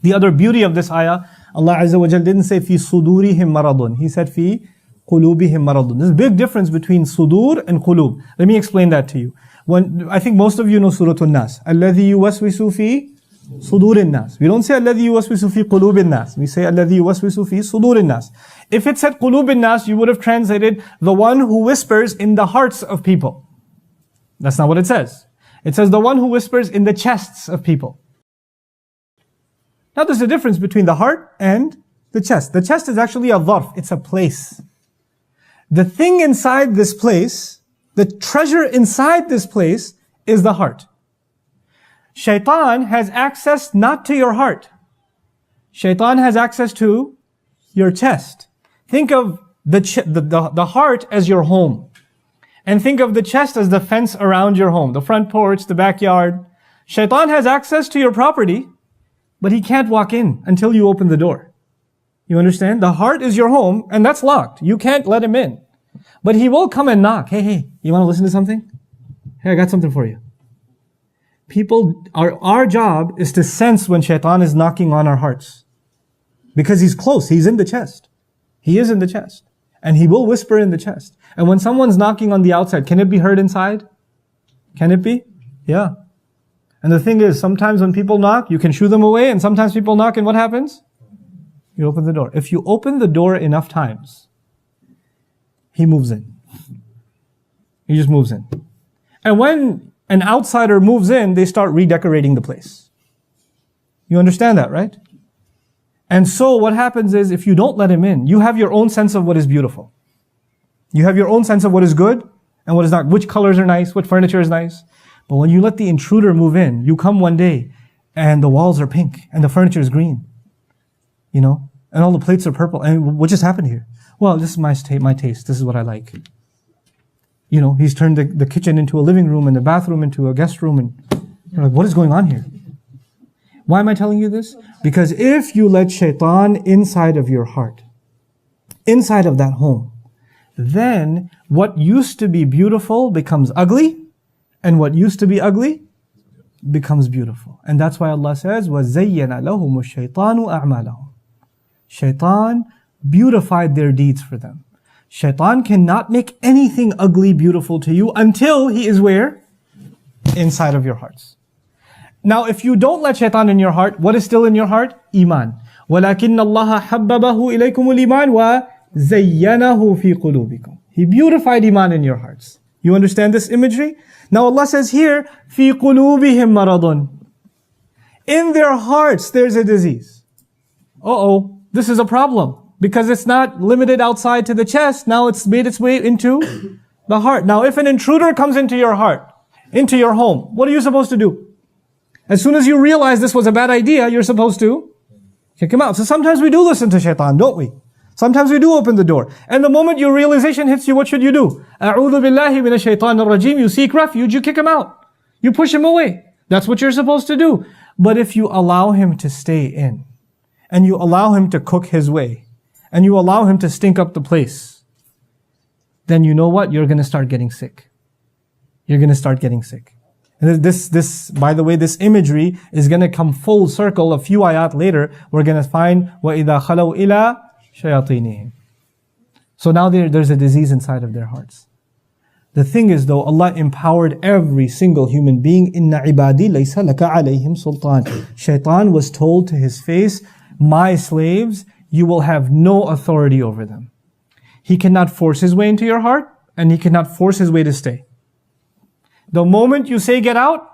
The other beauty of this ayah, Allah Azza wa Jal didn't say fi sudurihim maradun. He said fi qulubihim maradun. There's a big difference between sudur and qulub. Let me explain that to you. I think most of you know Surah An-Nas. Alladhi yuwaswisu fi sudurin nas. We don't say alladhi yuwaswisu fi qulubin nas. We say alladhi yuwaswisu fi sudurin nas. If it said qulubin nas, you would have translated the one who whispers in the hearts of people. That's not what it says. It says the one who whispers in the chests of people. Now there's a difference between the heart and the chest. The chest is actually a dharf. It's a place. The thing inside this place, the treasure inside this place is the heart. Shaytaan has access not to your heart. Shaytaan has access to your chest. Think of the heart as your home. And think of the chest as the fence around your home, the front porch, the backyard. Shaytaan has access to your property, but he can't walk in until you open the door. You understand? The heart is your home, and that's locked. You can't let him in. But he will come and knock. Hey, you want to listen to something? Hey, I got something for you. Our job is to sense when Shaytaan is knocking on our hearts. Because he's close, he's in the chest. He is in the chest. And he will whisper in the chest. And when someone's knocking on the outside, can it be heard inside? Can it be? Yeah. And the thing is, sometimes when people knock, you can shoo them away, and sometimes people knock, and what happens? You open the door. If you open the door enough times, he moves in. He just moves in. And when an outsider moves in, they start redecorating the place. You understand that, right? And so what happens is, if you don't let him in, you have your own sense of what is beautiful. You have your own sense of what is good and what is not, which colors are nice, what furniture is nice. But when you let the intruder move in, you come one day and the walls are pink and the furniture is green, and all the plates are purple. And what just happened here? Well, this is my taste. This is what I like. He's turned the kitchen into a living room and the bathroom into a guest room. And you're like, what is going on here? Why am I telling you this? Because if you let Shaytaan inside of your heart, inside of that home, then what used to be beautiful becomes ugly, and what used to be ugly becomes beautiful. And that's why Allah says, وَزَيَّنَ لَهُمُ الشَّيْطَانُ أَعْمَالَهُم. Shaytaan beautified their deeds for them. Shaytaan cannot make anything ugly beautiful to you until he is where? Inside of your hearts. Now, if you don't let Shaytaan in your heart, what is still in your heart? Iman. وَلَكِنَّ اللَّهَ حَبَّبَهُ إِلَيْكُمُ الْإِيمَانِ وَزَيَّنَهُ فِي قُلُوبِكُمْ. He beautified Iman in your hearts. You understand this imagery? Now Allah says here, فِي قُلُوبِهِمْ مَرَضٌ. In their hearts there's a disease. This is a problem. Because it's not limited outside to the chest, now it's made its way into the heart. Now if an intruder comes into your heart, into your home, what are you supposed to do? As soon as you realize this was a bad idea, you're supposed to kick him out. So sometimes we do listen to Shaytaan, don't we? Sometimes we do open the door. And the moment your realization hits you, what should you do? أَعُوذُ بِاللَّهِ مِنَ الشَّيْطَانِ الرَّجِيمِ. You seek refuge, you kick him out. You push him away. That's what you're supposed to do. But if you allow him to stay in, and you allow him to cook his way, and you allow him to stink up the place, then you know what? You're going to start getting sick. You're going to start getting sick. And this, by the way, this imagery is going to come full circle. A few ayat later, we're going to find وَإِذَا خَلَوْا إِلَىٰ شَيَاطِينِهِمْ. So now there's a disease inside of their hearts. The thing is though, Allah empowered every single human being. إِنَّ عِبَادِي لَيْسَ لَكَ عَلَيْهِمْ سُلْطَانٍ. Shaytaan was told to his face, my slaves, you will have no authority over them. He cannot force his way into your heart, and he cannot force his way to stay. The moment you say get out,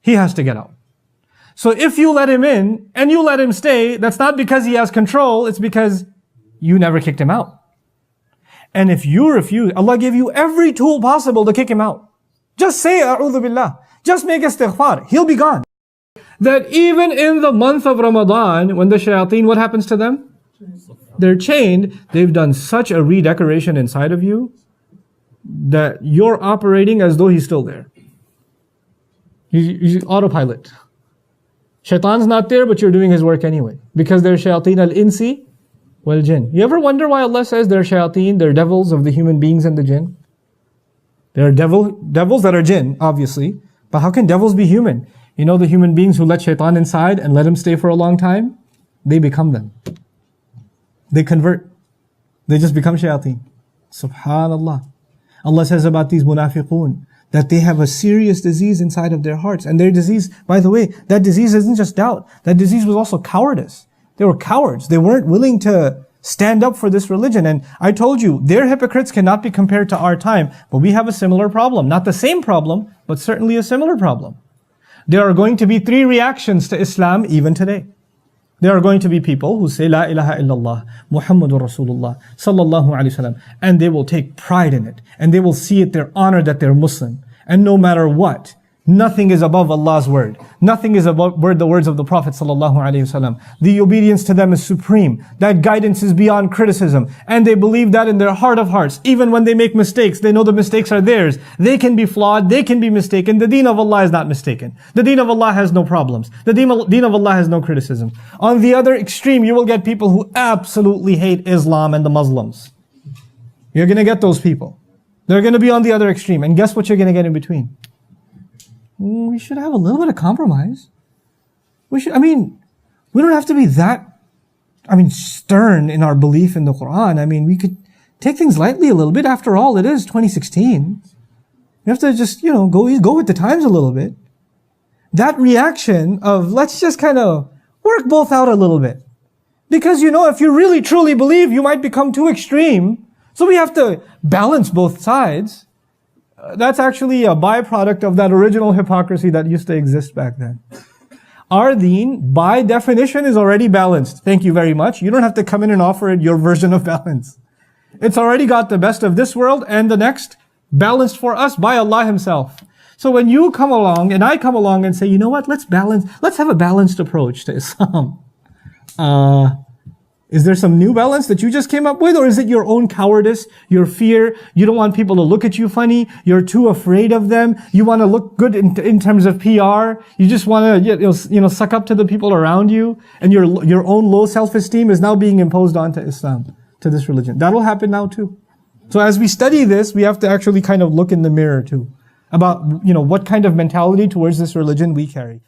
he has to get out. So if you let him in, and you let him stay, that's not because he has control, it's because you never kicked him out. And if you refuse, Allah gave you every tool possible to kick him out. Just say, A'udhu Billah. Just make istighfar. He'll be gone. That even in the month of Ramadan, when the shayateen, what happens to them? They're chained. They've done such a redecoration inside of you that you're operating as though he's still there. He's autopilot. Shaitan's not there, but you're doing his work anyway. Because they're shayateen al-insi wal-jinn. You ever wonder why Allah says they're shayateen, they're devils of the human beings and the jinn? There are devils that are jinn, obviously. But how can devils be human? You know the human beings who let Shaytaan inside and let him stay for a long time? They become them. They convert. They just become shayateen. Subhanallah. Allah says about these munafiqun that they have a serious disease inside of their hearts. And their disease, by the way, that disease isn't just doubt. That disease was also cowardice. They were cowards. They weren't willing to stand up for this religion. And I told you, their hypocrites cannot be compared to our time. But we have a similar problem. Not the same problem, but certainly a similar problem. There are going to be 3 reactions to Islam even today. There are going to be people who say, La ilaha illallah, Muhammadur Rasulullah, sallallahu alayhi wasallam, and they will take pride in it. And they will see it their honor that they're Muslim. And no matter what, nothing is above Allah's word. Nothing is above the words of the Prophet sallallahu alaihi wasallam. The obedience to them is supreme. That guidance is beyond criticism. And they believe that in their heart of hearts. Even when they make mistakes, they know the mistakes are theirs. They can be flawed. They can be mistaken. The deen of Allah is not mistaken. The deen of Allah has no problems. The deen of Allah has no criticism. On the other extreme, you will get people who absolutely hate Islam and the Muslims. You're going to get those people. They're going to be on the other extreme. And guess what you're going to get in between? We should have a little bit of compromise. We don't have to be that, stern in our belief in the Quran. We could take things lightly a little bit. After all, it is 2016. We have to just, go with the times a little bit. That reaction of let's just kind of work both out a little bit. Because, if you really truly believe, you might become too extreme. So we have to balance both sides. That's actually a byproduct of that original hypocrisy that used to exist back then. Our deen, by definition, is already balanced. Thank you very much. You don't have to come in and offer it your version of balance. It's already got the best of this world and the next, balanced for us by Allah Himself. So when you come along and I come along and say, you know what, let's have a balanced approach to Islam. Is there some new balance that you just came up with? Or is it your own cowardice, your fear? You don't want people to look at you funny. You're too afraid of them. You want to look good in terms of PR. You just want to, suck up to the people around you. And your own low self-esteem is now being imposed onto Islam, to this religion. That'll happen now too. So as we study this, we have to actually kind of look in the mirror too. About, what kind of mentality towards this religion we carry.